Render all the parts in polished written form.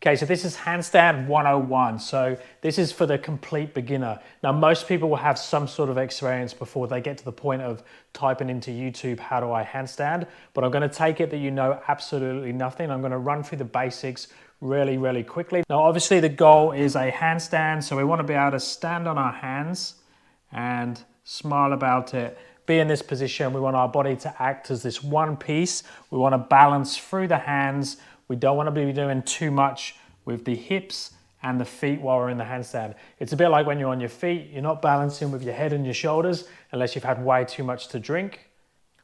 Okay, so this is Handstand 101. So this is for the complete beginner. Now, most people will have some sort of experience before they get to the point of typing into YouTube, how do I handstand? But I'm gonna take it that you know absolutely nothing. I'm gonna run through the basics really, really quickly. Now, obviously the goal is a handstand. So we wanna be able to stand on our hands and smile about it. Be in this position. We want our body to act as this one piece. We wanna balance through the hands. We don't want to be doing too much with the hips and the feet while we're in the handstand. It's a bit like when you're on your feet, you're not balancing with your head and your shoulders unless you've had way too much to drink.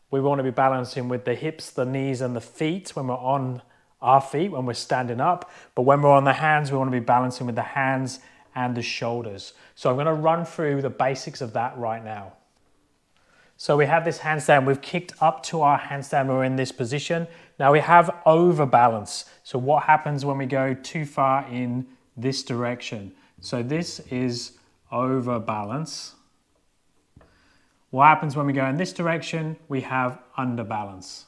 We want to be balancing with the hips, the knees and the feet when we're on our feet, when we're standing up. But when we're on the hands, we want to be balancing with the hands and the shoulders. So I'm going to run through the basics of that right now. So we have this handstand, we've kicked up to our handstand, we're in this position. Now we have overbalance. So what happens when we go too far in this direction? So this is overbalance. What happens when we go in this direction? We have underbalance.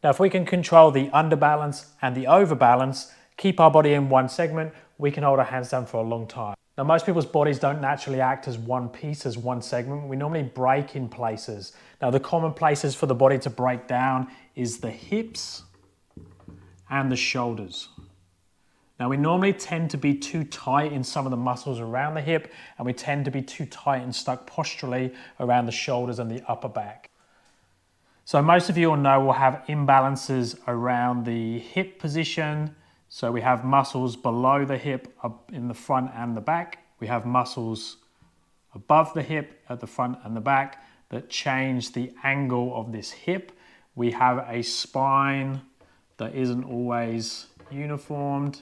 Now if we can control the underbalance and the overbalance, keep our body in one segment, we can hold a handstand for a long time. Now, most people's bodies don't naturally act as one piece, as one segment. We normally break in places. Now, the common places for the body to break down is the hips and the shoulders. Now, we normally tend to be too tight in some of the muscles around the hip, and we tend to be too tight and stuck posturally around the shoulders and the upper back. So most of you will know we'll have imbalances around the hip position. So we have muscles below the hip up in the front and the back. We have muscles above the hip at the front and the back that change the angle of this hip. We have a spine that isn't always uniformed.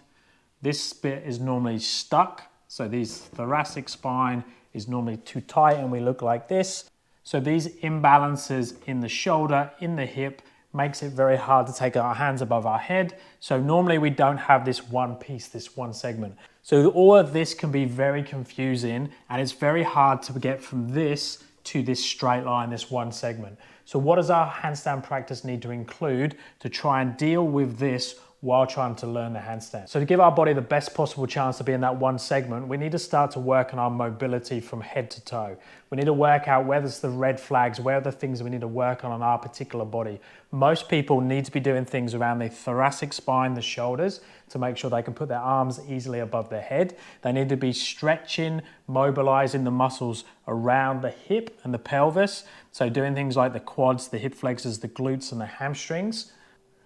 This bit is normally stuck. So this thoracic spine is normally too tight and we look like this. So these imbalances in the shoulder, in the hip, makes it very hard to take our hands above our head. So normally we don't have this one piece, this one segment. So all of this can be very confusing and it's very hard to get from this to this straight line, this one segment. So what does our handstand practice need to include to try and deal with this while trying to learn the handstand? So to give our body the best possible chance to be in that one segment, we need to start to work on our mobility from head to toe. We need to work out where there's the red flags, where are the things we need to work on our particular body. Most people need to be doing things around the thoracic spine, the shoulders, to make sure they can put their arms easily above their head. They need to be stretching, mobilizing the muscles around the hip and the pelvis. So doing things like the quads, the hip flexors, the glutes and the hamstrings.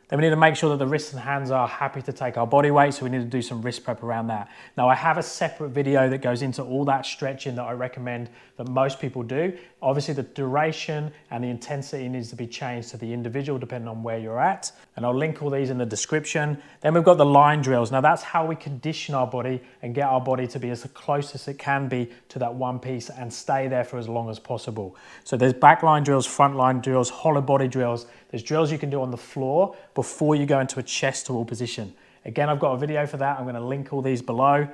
Then we need to make sure that the wrists and hands are happy to take our body weight, so we need to do some wrist prep around that. Now I have a separate video that goes into all that stretching that I recommend that most people do. Obviously the duration and the intensity needs to be changed to the individual depending on where you're at. And I'll link all these in the description. Then we've got the line drills. Now that's how we condition our body and get our body to be as close as it can be to that one piece and stay there for as long as possible. So there's back line drills, front line drills, hollow body drills. There's drills you can do on the floor before you go into a chest to wall position. Again, I've got a video for that. I'm going to link all these below.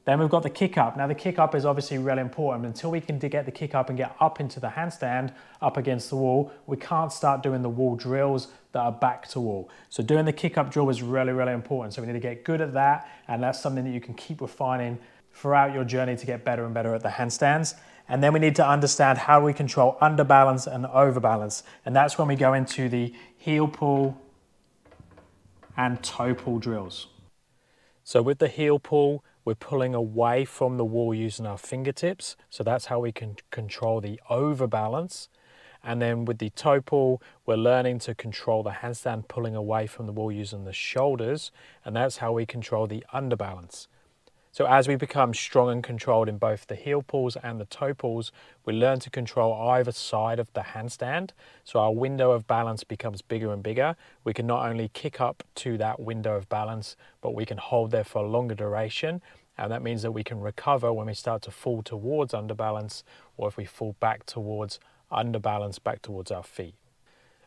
Then we've got the kick up. Now the kick up is obviously really important. Until we can get the kick up and get up into the handstand, up against the wall, we can't start doing the wall drills that are back to wall. So doing the kick up drill is really, really important. So we need to get good at that. And that's something that you can keep refining throughout your journey to get better and better at the handstands. And then we need to understand how we control underbalance and overbalance. And that's when we go into the heel pull and toe pull drills. So with the heel pull, we're pulling away from the wall using our fingertips. So that's how we can control the overbalance. And then with the toe pull, we're learning to control the handstand pulling away from the wall using the shoulders. And that's how we control the underbalance. So as we become strong and controlled in both the heel pulls and the toe pulls, we learn to control either side of the handstand. So our window of balance becomes bigger and bigger. We can not only kick up to that window of balance, but we can hold there for a longer duration. And that means that we can recover when we start to fall towards underbalance, or if we fall back towards underbalance, back towards our feet.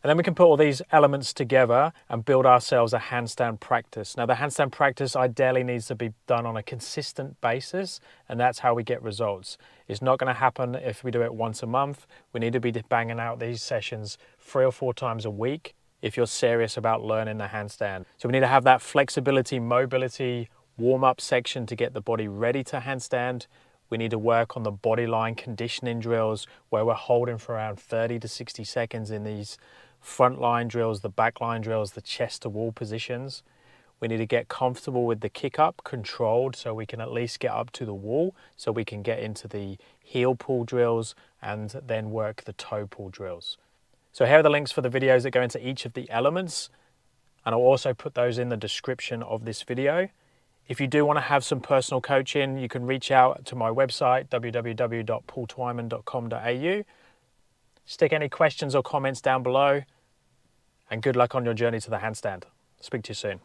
And then we can put all these elements together and build ourselves a handstand practice. Now the handstand practice ideally needs to be done on a consistent basis, and that's how we get results. It's not going to happen if we do it once a month. We need to be banging out these sessions 3 or 4 times a week if you're serious about learning the handstand. So we need to have that flexibility, mobility, warm-up section to get the body ready to handstand. We need to work on the body line conditioning drills where we're holding for around 30 to 60 seconds in these front line drills, the back line drills, the chest to wall positions. We need to get comfortable with the kick up, controlled, so we can at least get up to the wall, so we can get into the heel pull drills and then work the toe pull drills. So here are the links for the videos that go into each of the elements, and I'll also put those in the description of this video. If you do want to have some personal coaching, you can reach out to my website, www.paultwyman.com.au. Stick any questions or comments down below, and good luck on your journey to the handstand. Speak to you soon.